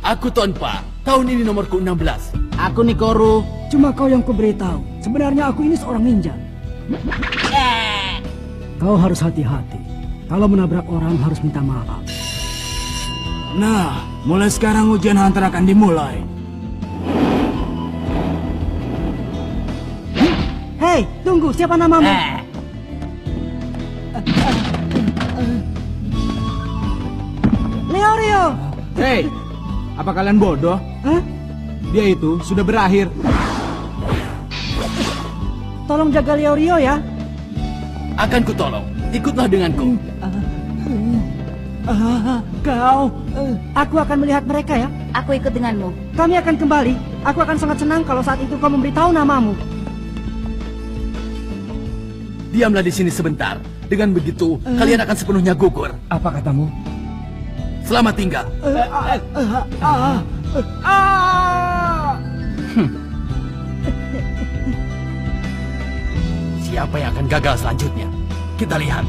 Aku Tonpa. Tahun ini nomorku 16. Aku Nikoru. Cuma kau yang kuberitahu. Sebenarnya aku ini seorang ninja. Kau harus hati-hati. Kalau menabrak orang harus minta maaf. Nah, mulai sekarang ujian hunter akan dimulai. Hei, tunggu. Siapa namamu? Leorio! Hei, apa kalian bodoh? Hah? Dia itu sudah berakhir. Tolong jaga Leorio ya. Akan kutolong. Ikutlah denganku. Kau. Aku akan melihat mereka ya. Aku ikut denganmu. Kami akan kembali. Aku akan sangat senang kalau saat itu kau memberitahu namamu. Diamlah di sini sebentar. Dengan begitu, kalian akan sepenuhnya gugur. Apa katamu? Selamat tinggal. Siapa yang akan gagal selanjutnya? Kita lihat.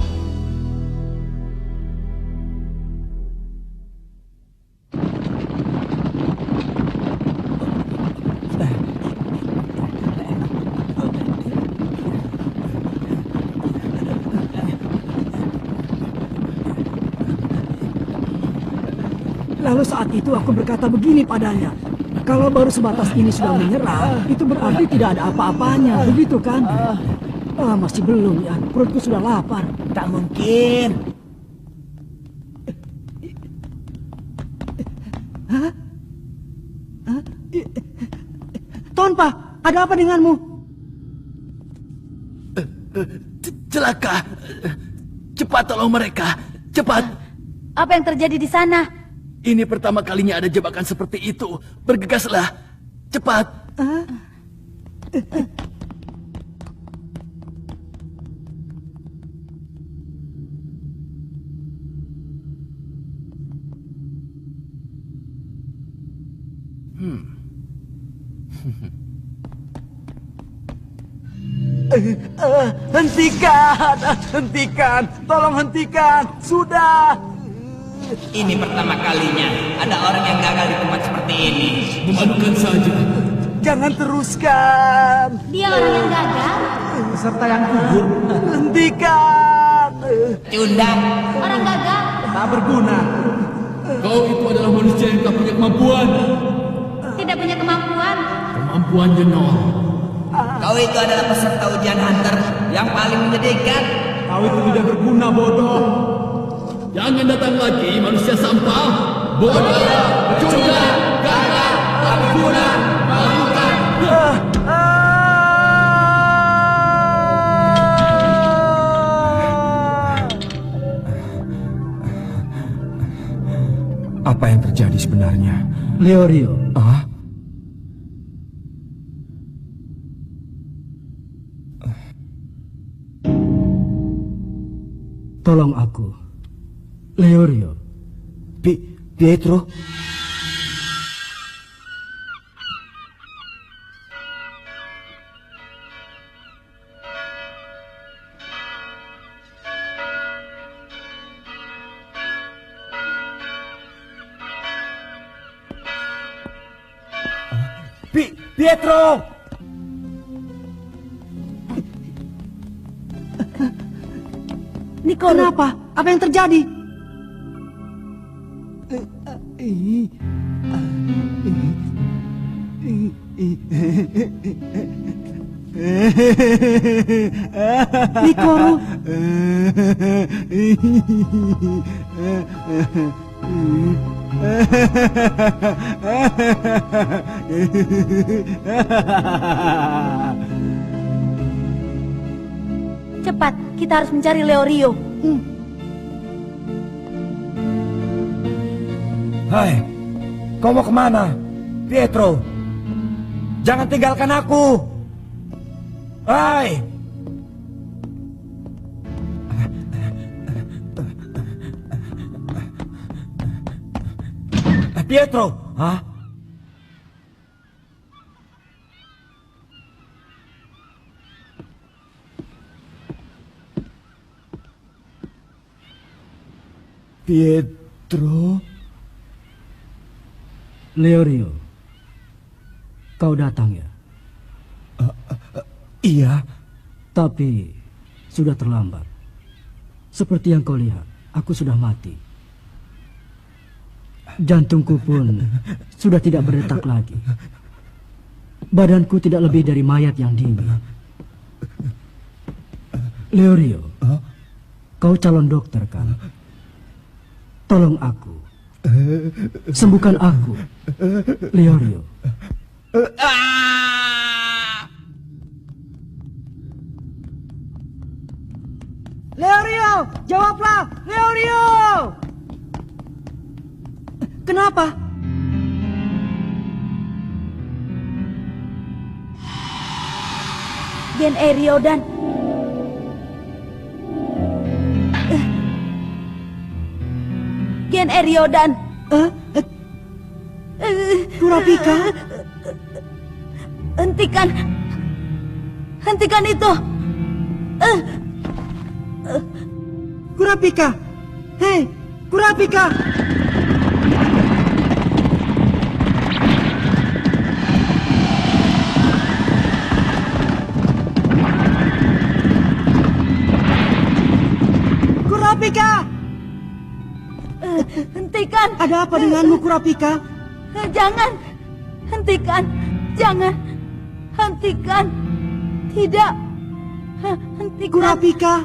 Lalu saat itu aku berkata begini padanya. Kalau baru sebatas ini sudah menyerah, itu berarti tidak ada apa-apanya. Begitu kan? Masih belum ya. Perutku sudah lapar. Tak mungkin. Tonpa, ada apa denganmu? Celaka. Cepat tolong mereka. Cepat. Apa yang terjadi di sana? Ini pertama kalinya ada jebakan seperti itu. Bergegaslah. Cepat. Hentikan, tolong hentikan, sudah. Ini pertama kalinya ada orang yang gagal di tempat seperti ini. Memalukan saja. Jangan teruskan. Dia orang yang gagal. Serta yang gugur. Hentikan. Cundang. Orang gagal. Tak berguna. Kau itu adalah manusia yang tak punya kemampuan. Tidak punya kemampuan. Kemampuannya nol. Kau itu adalah peserta ujian hunter yang paling menyedihkan. Kau itu tidak berguna, bodoh. Jangan datang lagi manusia sampah. Bodoh, curang, gagal, tak berguna, memalukan. Apa yang terjadi sebenarnya? Leorio. Tolong aku. Leorio. Pietro? Pietro! Niko, kenapa? Apa yang terjadi? Nikoru. Cepat, kita harus mencari Leorio. Hai, kau mau kemana? Pietro, jangan tinggalkan aku. Hai. Pietro, hah? Pietro? Leorio, kau datang ya? Iya. Tapi sudah terlambat. Seperti yang kau lihat, aku sudah mati. Jantungku pun sudah tidak berdetak lagi. Badanku tidak lebih dari mayat yang dingin. Leorio, kau calon dokter kan? Tolong aku. Sembuhkan aku, Leorio. Leorio, jawablah, Leorio! Kenapa? Gen Eriodan. Gen Eriodan. Kurapika? Hentikan itu. Kurapika! Hei, Kurapika! Kurapika! Hentikan. Ada apa denganmu, Kurapika? Jangan. Hentikan. Jangan. Hentikan. Tidak. Hentikan. Kurapika!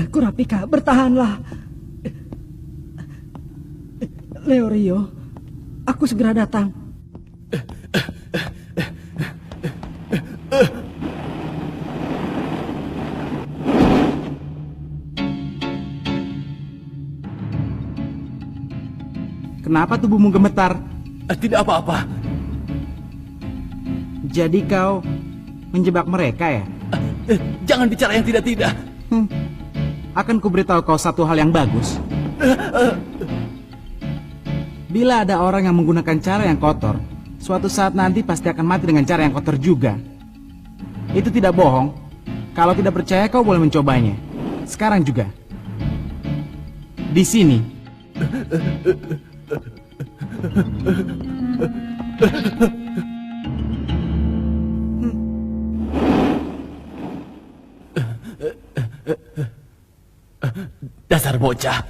Kurapika, bertahanlah. Leorio, aku segera datang. Kenapa tubuhmu gemetar? Tidak apa-apa. Jadi kau menjebak mereka ya? Jangan bicara yang tidak-tidak. Akan kuberitahu kau satu hal yang bagus. Bila ada orang yang menggunakan cara yang kotor, suatu saat nanti pasti akan mati dengan cara yang kotor juga. Itu tidak bohong. Kalau tidak percaya kau boleh mencobanya. Sekarang juga. Di sini. Dasar bocah.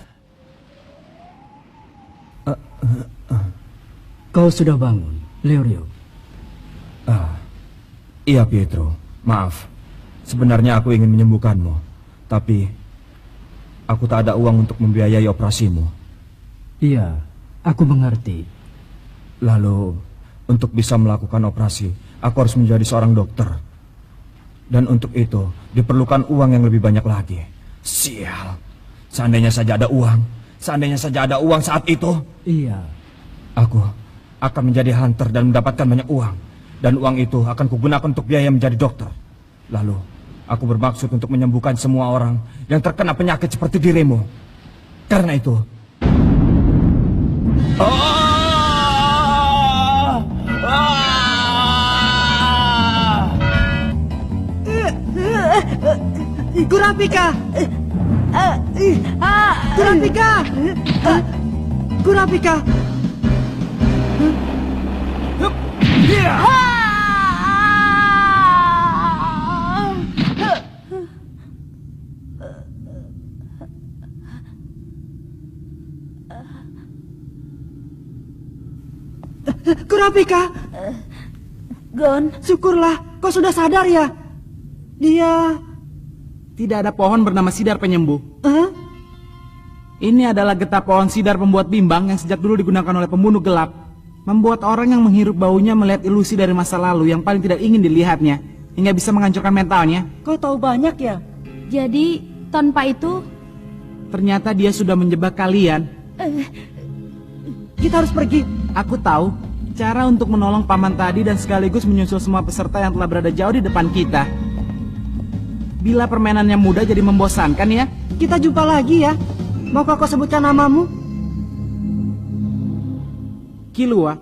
Kau sudah bangun, Leorio. Iya Pietro, maaf. Sebenarnya aku ingin menyembuhkanmu, tapi aku tak ada uang untuk membiayai operasimu. Iya, aku mengerti. Lalu, untuk bisa melakukan operasi, aku harus menjadi seorang dokter. Dan untuk itu, diperlukan uang yang lebih banyak lagi. Sial, seandainya saja ada uang. Seandainya saja ada uang saat itu. Iya. Aku akan menjadi hunter dan mendapatkan banyak uang. Dan uang itu akan kugunakan untuk biaya menjadi dokter. Lalu, aku bermaksud untuk menyembuhkan semua orang yang terkena penyakit seperti dirimu. Karena itu... Kurapika! Kurapika! Kurapika! Kurapika! Gon, Syukurlah, kau sudah sadar ya? Dia... Tidak ada pohon bernama sidar penyembuh. Hah? Ini adalah getah pohon sidar pembuat bimbang yang sejak dulu digunakan oleh pembunuh gelap. Membuat orang yang menghirup baunya melihat ilusi dari masa lalu yang paling tidak ingin dilihatnya, hingga bisa menghancurkan mentalnya. Kau tahu banyak ya? jadi tanpa itu Ternyata dia sudah menjebak kalian. Kita harus pergi. Aku tahu cara untuk menolong paman tadi dan sekaligus menyusul semua peserta yang telah berada jauh di depan kita. Bila permainannya mudah jadi membosankan ya. kita jumpa lagi ya. Maukah kau sebutkan namamu? Kilua.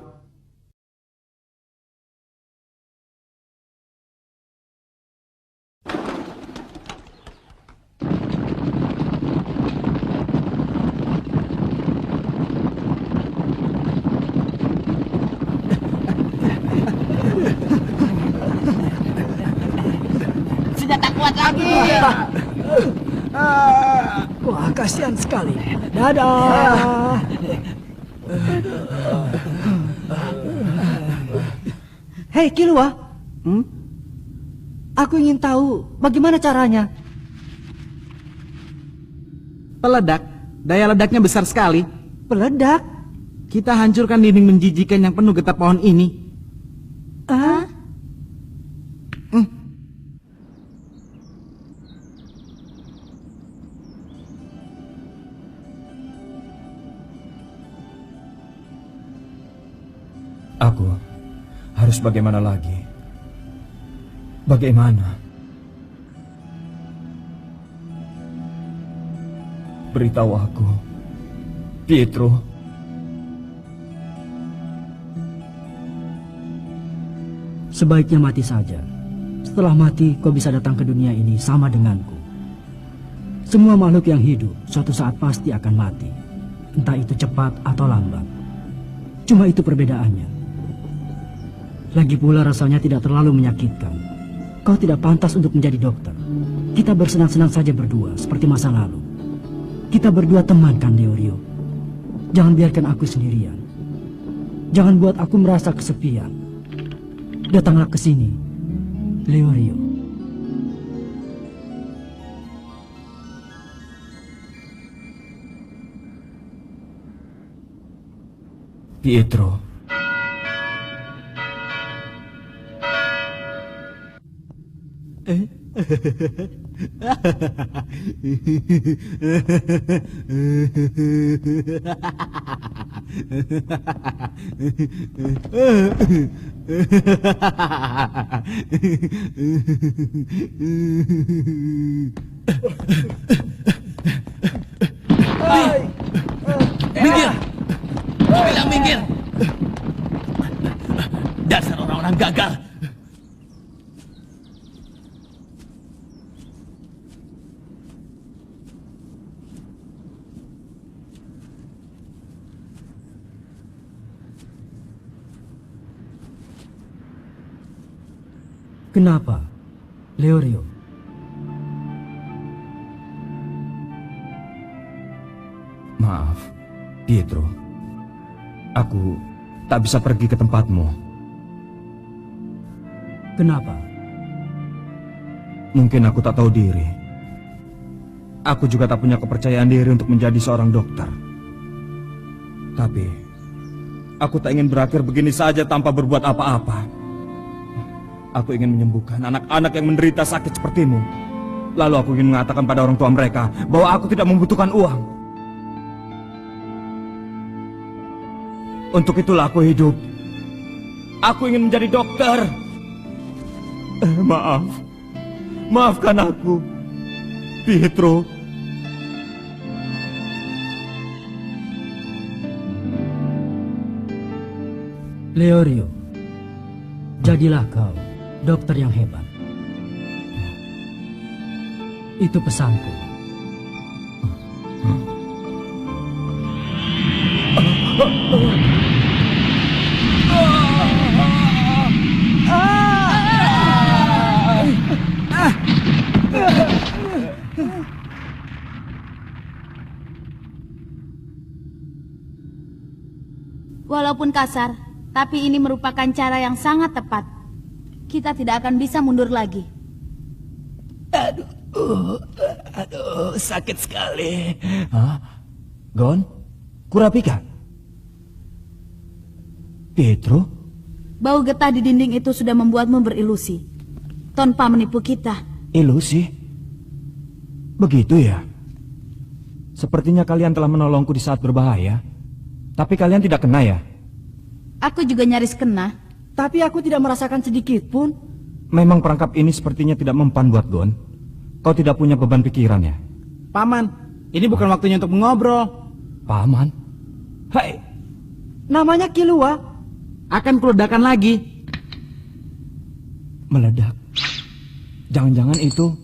Sudah tak kuat lagi. Wah, kasihan sekali. Dadah. Hei, Kilua. Aku ingin tahu bagaimana caranya. Peledak. Daya ledaknya besar sekali. Peledak? Kita hancurkan dinding menjijikan yang penuh getah pohon ini. Ah? Aku harus bagaimana lagi? Bagaimana? Beritahu aku, Pietro. Sebaiknya mati saja. Setelah mati, kau bisa datang ke dunia ini sama denganku. Semua makhluk yang hidup suatu saat pasti akan mati. Entah itu cepat atau lambat. Cuma itu perbedaannya. Lagi pula rasanya tidak terlalu menyakitkan. Kau tidak pantas untuk menjadi dokter. Kita bersenang-senang saja berdua, seperti masa lalu. Kita berdua teman kan, Leorio. Jangan biarkan aku sendirian. Jangan buat aku merasa kesepian. Datanglah ke sini, Leorio. Pietro. Minggir! Bilang minggir! Dasar orang-orang gagal! Kenapa, Leorio? Maaf, Pietro. Aku tak bisa pergi ke tempatmu. Kenapa? Mungkin aku tak tahu diri. Aku juga tak punya kepercayaan diri untuk menjadi seorang dokter. Tapi, aku tak ingin berakhir begini saja tanpa berbuat apa-apa. Aku ingin menyembuhkan anak-anak yang menderita sakit sepertimu. Lalu aku ingin mengatakan pada orang tua mereka bahwa aku tidak membutuhkan uang. Untuk itulah aku hidup. Aku ingin menjadi dokter. Maaf. Maafkan aku, Pietro. Leorio, jadilah kau dokter yang hebat. Itu pesanku. Walaupun kasar, tapi ini merupakan cara yang sangat tepat. Kita tidak akan bisa mundur lagi. Aduh, sakit sekali. Hah? Gon? Kurapika? Pietro? Bau getah di dinding itu sudah membuatmu berilusi. Tanpa menipu kita. Ilusi? Begitu ya? Sepertinya kalian telah menolongku di saat berbahaya. Tapi kalian tidak kena ya? Aku juga nyaris kena. Tapi aku tidak merasakan sedikit pun. Memang perangkap ini sepertinya tidak mempan buat Gon. Kau tidak punya beban pikiran ya? Paman, ini bukan waktunya untuk mengobrol. Paman? Hai, Namanya Kilua. Akan kuledakan lagi. meledak. Jangan-jangan itu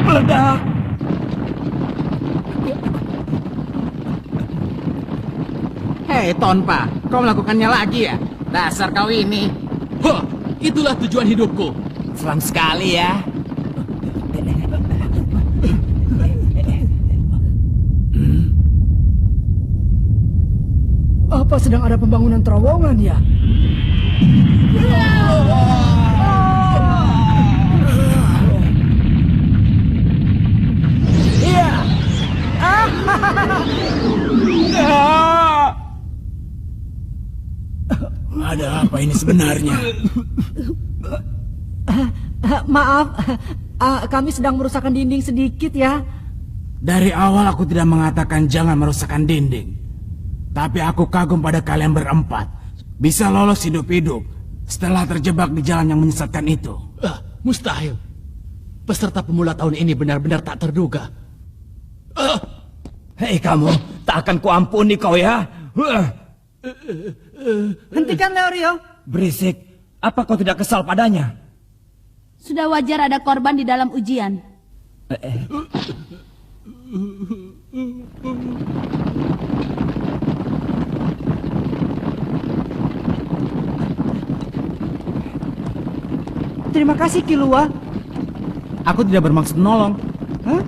meledak. Hei Tonpa, kau melakukannya lagi ya? Dasar kau ini. Hah, itulah tujuan hidupku. Seram sekali ya. Apa sedang ada pembangunan terowongan ya? Ada apa ini sebenarnya? Maaf, kami sedang merusakkan dinding sedikit ya. Dari awal aku tidak mengatakan jangan merusakkan dinding. Tapi aku kagum pada kalian berempat. Bisa lolos hidup-hidup setelah terjebak di jalan yang menyesatkan itu. Mustahil. Peserta pemula tahun ini benar-benar tak terduga. Hei kamu, tak akan kuampuni kau ya. Hentikan Leorio. Berisik, apa kau tidak kesal padanya? Sudah wajar ada korban di dalam ujian. Terima kasih Kilua. Aku tidak bermaksud menolong. Hah?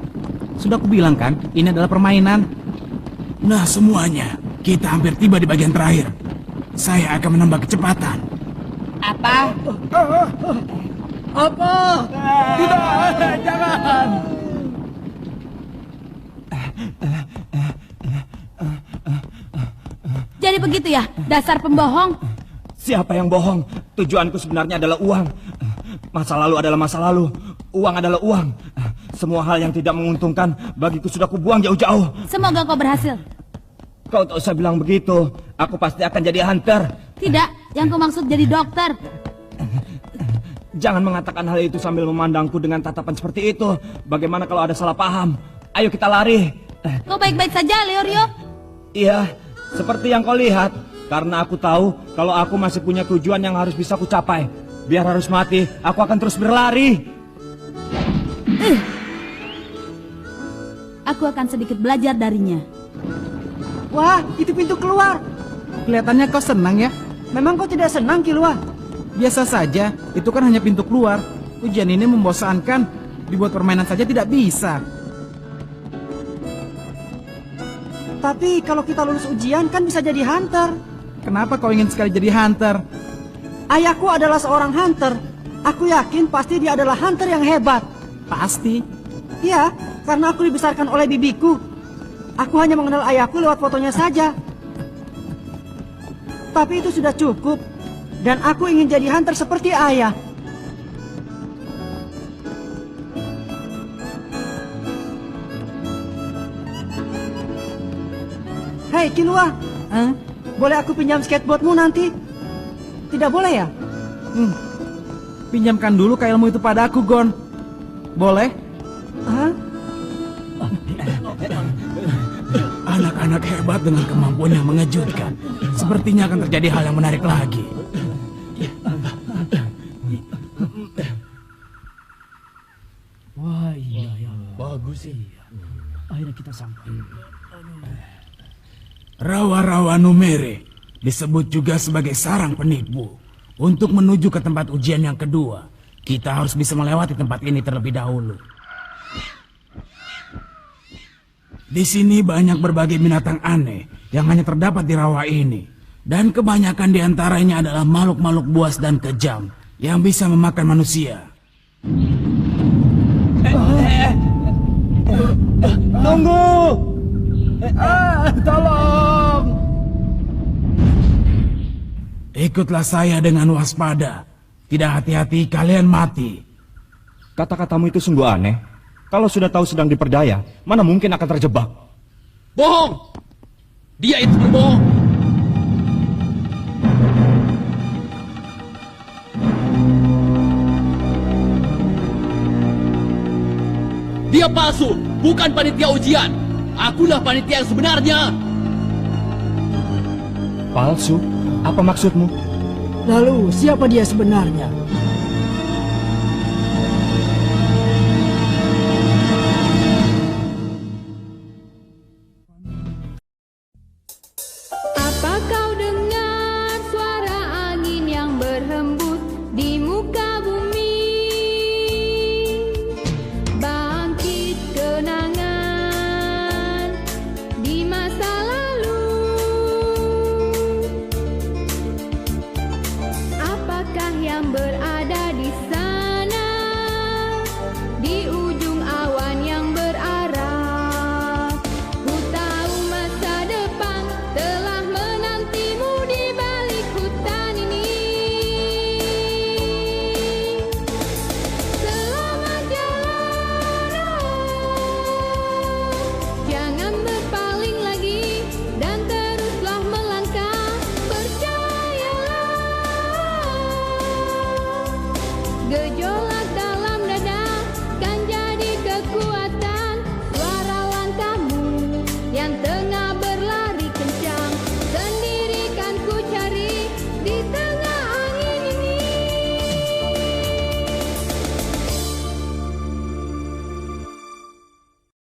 Sudah aku bilang kan, ini adalah permainan. Nah semuanya, kita hampir tiba di bagian terakhir. Saya akan menambah kecepatan. Apa? Apa? Tidak, jangan. Jadi begitu ya, dasar pembohong. Siapa yang bohong? Tujuanku sebenarnya adalah uang. Masa lalu adalah masa lalu. Uang adalah uang. Semua hal yang tidak menguntungkan bagiku sudah kubuang jauh-jauh. Semoga kau berhasil. Kau tak usah bilang begitu. Aku pasti akan jadi hunter. Tidak, yang kau maksud jadi dokter. Jangan mengatakan hal itu sambil memandangku dengan tatapan seperti itu. Bagaimana kalau ada salah paham? Ayo kita lari. Kau baik-baik saja, Leorio. Iya, seperti yang kau lihat. Karena aku tahu kalau aku masih punya tujuan yang harus bisa kucapai. Biar harus mati, aku akan terus berlari. Aku akan sedikit belajar darinya. Wah, itu pintu keluar. Kelihatannya kau senang ya? Memang kau tidak senang Kilua? Biasa saja, itu kan hanya pintu keluar. Ujian ini membosankan. Dibuat permainan saja tidak bisa. Tapi kalau kita lulus ujian kan bisa jadi hunter. Kenapa kau ingin sekali jadi hunter? Ayahku adalah seorang hunter. Aku yakin pasti dia adalah hunter yang hebat. Pasti. Iya, karena aku dibesarkan oleh bibiku. Aku hanya mengenal ayahku lewat fotonya saja. Tapi itu sudah cukup. Dan aku ingin jadi hunter seperti ayah. Hei Kilua, boleh aku pinjam skateboardmu nanti? Tidak boleh ya? Pinjamkan dulu kailmu itu padaku, Gon. Boleh? Hah? Anak-anak hebat dengan kemampuan yang mengejutkan. Sepertinya akan terjadi hal yang menarik lagi. Wah iya ya, bagus sih. Akhirnya kita sampai. Rawa-rawa Numere disebut juga sebagai sarang penipu. Untuk menuju ke tempat ujian yang kedua, kita harus bisa melewati tempat ini terlebih dahulu. Di sini banyak berbagai binatang aneh yang hanya terdapat di rawa ini. Dan kebanyakan di antaranya adalah makhluk-makhluk buas dan kejam yang bisa memakan manusia. Tunggu! Tolong! Ikutlah saya dengan waspada. Tidak hati-hati kalian mati. Kata-katamu itu sungguh aneh. Kalau sudah tahu sedang diperdaya, mana mungkin akan terjebak? Bohong! Dia itu berbohong. Dia palsu. bukan panitia ujian. Akulah panitia yang sebenarnya. Palsu? Apa maksudmu? Lalu siapa dia sebenarnya? Apa kau dengar suara angin yang berhembus di muka bumi? Bangkit kenangan di masa lalu. Apakah yang berada di sana, di ujung awan yang berarah? Ku tahu masa depan telah menantimu di balik hutan ini. Selamat jalan, jangan berpaling lagi dan teruslah melangkah. Percayalah, gejolak